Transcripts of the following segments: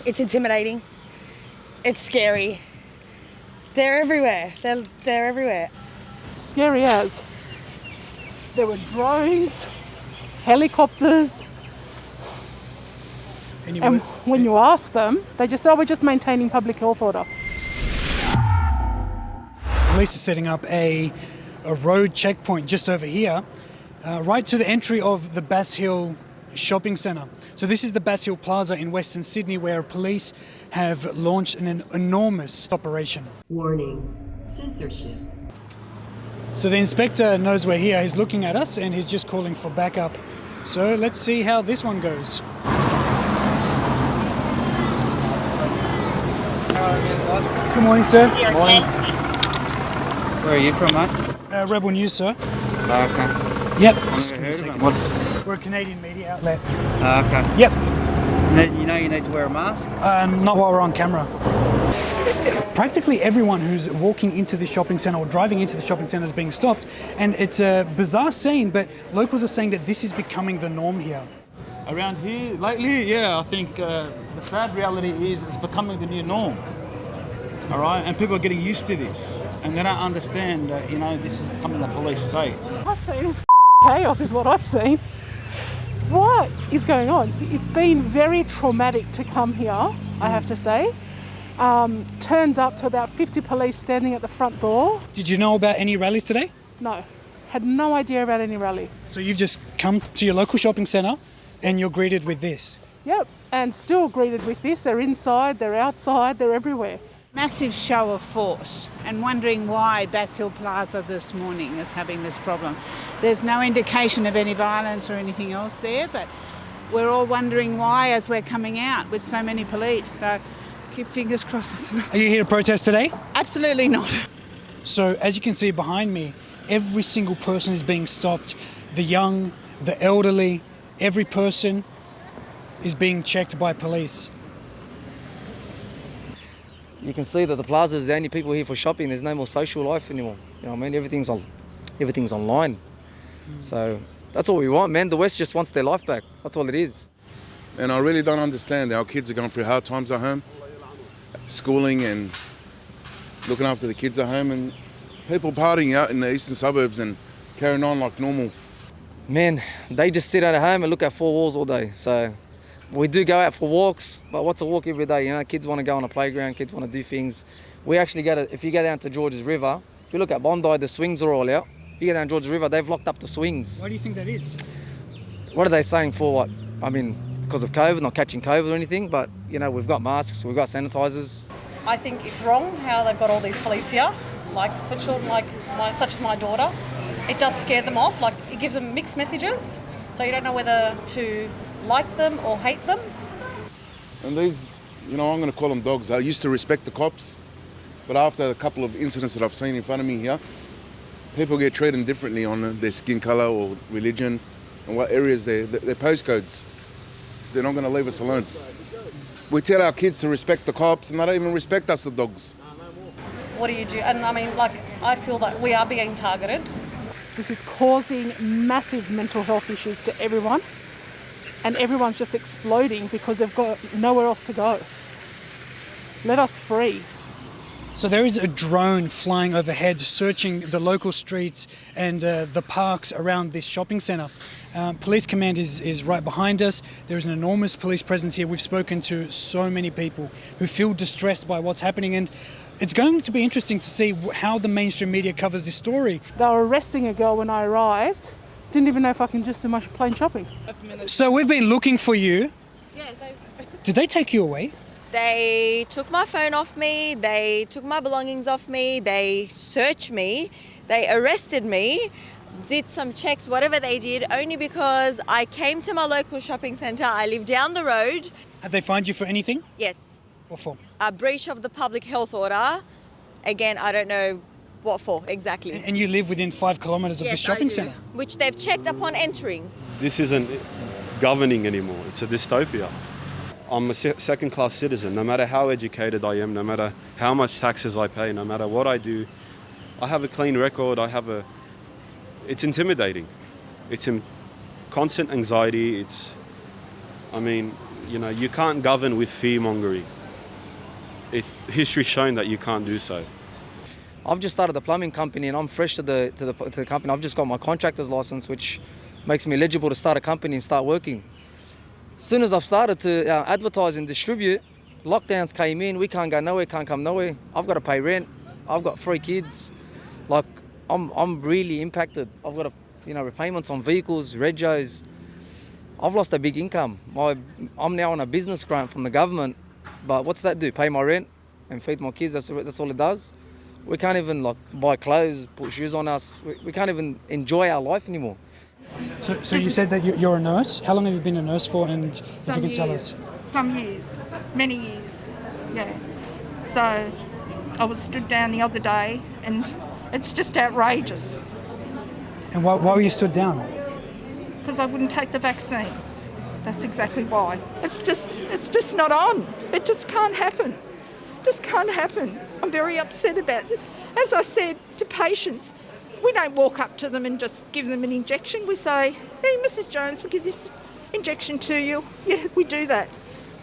It's intimidating. It's scary. They're everywhere. They're everywhere. Scary as. There were drones, helicopters, and when you ask them, they just say, oh, we're just maintaining public health order. Police are setting up a road checkpoint just over here, right to the entry of the Bass Hill shopping centre. So this is the Bass Hill Plaza in Western Sydney, where police have launched an enormous operation. Warning, censorship. So the inspector knows we're here, he's looking at us and he's just calling for backup. So let's see how this one goes. Good morning, sir. Good morning. Where are you from, mate? Rebel News, sir. Okay. Yep. I've never heard of it. We're a Canadian media outlet. Okay. Yep. You know you need to wear a mask? Not while we're on camera. Practically everyone who's walking into the shopping centre or driving into the shopping centre is being stopped, and it's a bizarre scene, but locals are saying that this is becoming the norm here. Around here, lately, yeah, I think the sad reality is it's becoming the new norm. All right, and people are getting used to this, and they don't understand that, this is becoming a police state. I've seen is chaos is what I've seen. What is going on? It's been very traumatic to come here, I have to say. Turned up to about 50 police standing at the front door. Did you know about any rallies today? No, had no idea about any rally. So you've just come to your local shopping centre and you're greeted with this? Yep, and still greeted with this. They're inside, they're outside, they're everywhere. Massive show of force, and wondering why Bass Hill Plaza this morning is having this problem. There's no indication of any violence or anything else there, but we're all wondering why as we're coming out with so many police. So keep fingers crossed. Are you here to protest today? Absolutely not. So as you can see behind me, every single person is being stopped. The young, the elderly, every person is being checked by police. You can see that the plaza is the only people here for shopping. There's no more social life anymore. You know what I mean? Everything's online. So that's all we want, man. The West just wants their life back. That's all it is. And I really don't understand. Our kids are going through hard times at home, schooling and looking after the kids at home, and people partying out in the eastern suburbs and carrying on like normal. Man, they just sit at home and look at four walls all day. So we do go out for walks, but what's a walk every day? Kids want to go on a playground, kids want to do things. We actually if you go down to Georges River, if you look at Bondi, the swings are all out. If you go down Georges River, they've locked up the swings. Why do you think that is? What are they saying for what? I mean, because of COVID, not catching COVID or anything, but we've got masks, we've got sanitisers. I think it's wrong how they've got all these police here, like for children such as my daughter. It does scare them off, it gives them mixed messages, so you don't know whether to like them or hate them. And these, I'm going to call them dogs. I used to respect the cops, but after a couple of incidents that I've seen in front of me here, people get treated differently on their skin colour or religion and what areas their postcodes. They're not going to leave us alone. We tell our kids to respect the cops and they don't even respect us, the dogs. What do you do? And I feel that we are being targeted. This is causing massive mental health issues to everyone, and everyone's just exploding because they've got nowhere else to go. Let us free. So there is a drone flying overhead searching the local streets and the parks around this shopping centre. Police command is right behind us. There's an enormous police presence here. We've spoken to so many people who feel distressed by what's happening, and it's going to be interesting to see how the mainstream media covers this story. They were arresting a girl when I arrived. Didn't even know if I can just do my plain shopping. So we've been looking for you. Yes. Did they take you away? They took my phone off me, they took my belongings off me, they searched me, they arrested me, did some checks, whatever they did, only because I came to my local shopping centre. I live down the road. Have they fined you for anything? Yes. What for? A breach of the public health order. Again, I don't know what for exactly. And you live within 5 kilometres of Yes, this shopping I do. centre? Which they've checked upon entering. This isn't governing anymore. It's a dystopia. I'm a second-class citizen. No matter how educated I am, no matter how much taxes I pay, no matter what I do, I have a clean record. It's intimidating. It's constant anxiety. you know, you can't govern with fear mongering. History's shown that you can't do so. I've just started a plumbing company and I'm fresh to the company. I've just got my contractor's license, which makes me eligible to start a company and start working. As soon as I've started to advertise and distribute, lockdowns came in. We can't go nowhere, can't come nowhere. I've got to pay rent. I've got 3 kids. Like, I'm really impacted. I've got repayments on vehicles, regos. I've lost a big income. I'm now on a business grant from the government, but what's that do? Pay my rent and feed my kids. That's all it does. We can't even buy clothes, put shoes on us. We can't even enjoy our life anymore. So you said that you're a nurse. How long have you been a nurse for? And if you can tell us. Some years, many years, yeah. So I was stood down the other day and it's just outrageous. And why were you stood down? Because I wouldn't take the vaccine. That's exactly why. It's just not on. It just can't happen. Just can't happen. I'm very upset about it. As I said to patients, we don't walk up to them and just give them an injection. We say, hey, Mrs. Jones, we'll give this injection to you. Yeah, we do that.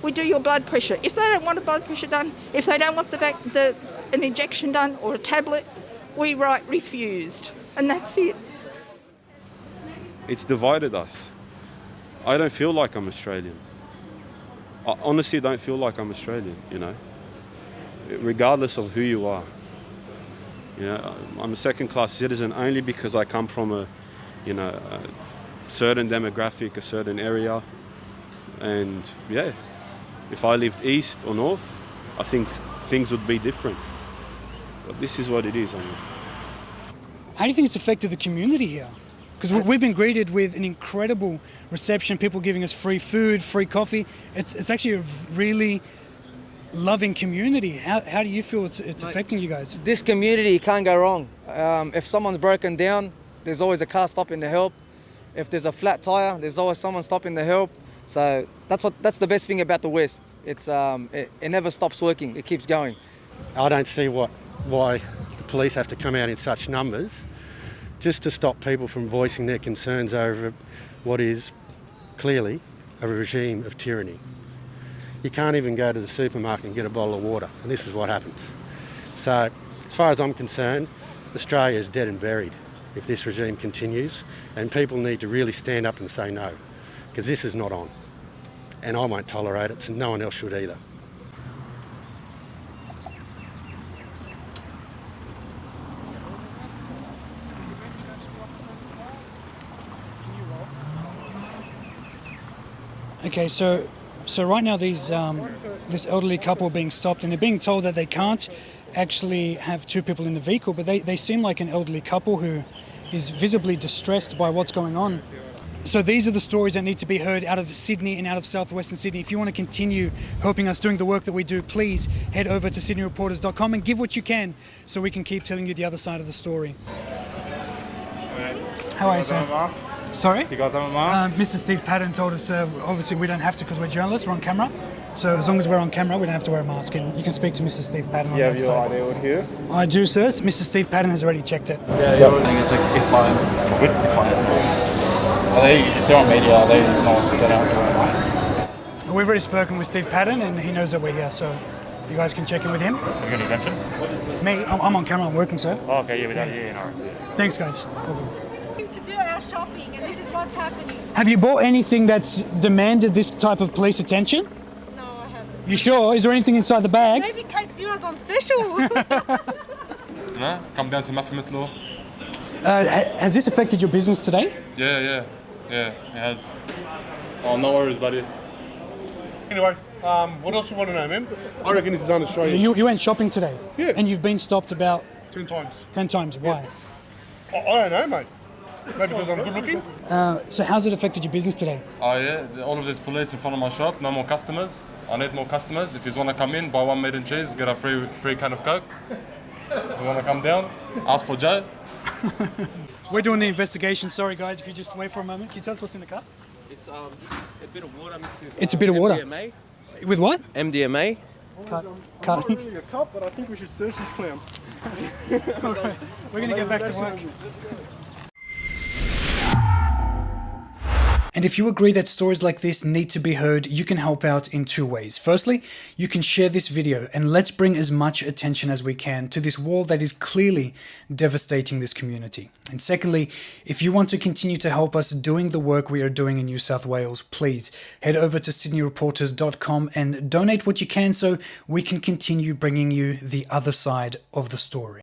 We do your blood pressure. If they don't want a blood pressure done, if they don't want an injection done or a tablet, we write refused. And that's it. It's divided us. I don't feel like I'm Australian. I honestly don't feel like I'm Australian, you know, regardless of who you are. You know, I'm a second-class citizen only because I come from a certain demographic, a certain area. And yeah, if I lived east or north, I think things would be different. But this is what it is. How do you think it's affected the community here? Because we've been greeted with an incredible reception, people giving us free food, free coffee. It's actually a really loving community. How do you feel it's affecting you guys? This community can't go wrong. If someone's broken down, there's always a car stopping to help. If there's a flat tire, there's always someone stopping to help. So that's the best thing about the West. It never stops working. It keeps going. I don't see why the police have to come out in such numbers just to stop people from voicing their concerns over what is clearly a regime of tyranny. You can't even go to the supermarket and get a bottle of water, and this is what happens. So, as far as I'm concerned, Australia is dead and buried if this regime continues, and people need to really stand up and say no, because this is not on. And I won't tolerate it, so no one else should either. Okay, so right now this elderly couple are being stopped and they're being told that they can't actually have 2 people in the vehicle, but they seem like an elderly couple who is visibly distressed by what's going on. So these are the stories that need to be heard out of Sydney and out of southwestern Sydney. If you want to continue helping us doing the work that we do, please head over to sydneyreporters.com and give what you can so we can keep telling you the other side of the story. How are you, sir? Sorry? You guys have a mask? Mr. Steve Patton told us obviously we don't have to because we're journalists, we're on camera. So as long as we're on camera, we don't have to wear a mask. And you can speak to Mr. Steve Patton on You that have your side. ID with you? I do, sir. Mr. Steve Patton has already checked it. Yeah, I think it takes if they're on media, they don't wear a mask. We've already spoken with Steve Patton and he knows that we're here, so you guys can check in with him. Have you got an exemption? Me, I'm on camera, I'm working, sir. Oh, okay, no. Thanks, guys. To do our shopping, and this is what's happening. Have you bought anything that's demanded this type of police attention? No, I haven't. You sure? Is there anything inside the bag? Maybe Coke Zero's on special. No, come down to Maffimitlaw. Has this affected your business today? Yeah, it has. Oh, no worries, buddy. Anyway, what else you want to know, man? I reckon this is un-Australian. You went shopping today? Yeah. And you've been stopped about 10 times. 10 times. Why? I don't know, mate. Maybe because I'm good looking. So how's it affected your business today? Oh yeah, all of this police in front of my shop. No more customers. I need more customers. If you want to come in, buy 1 meat and cheese, get a free can of Coke. If you want to come down, ask for Joe. We're doing the investigation. Sorry, guys, if you just wait for a moment. Can you tell us what's in the cup? It's just a bit of water mixed with It's a bit of water. MDMA. With what? MDMA. Cut. Not really a cup, but I think we should search this clown. Right. We're going to get back to work. And if you agree that stories like this need to be heard, you can help out in two ways. Firstly, you can share this video and let's bring as much attention as we can to this war that is clearly devastating this community. And secondly, if you want to continue to help us doing the work we are doing in New South Wales, please head over to sydneyreporters.com and donate what you can so we can continue bringing you the other side of the story.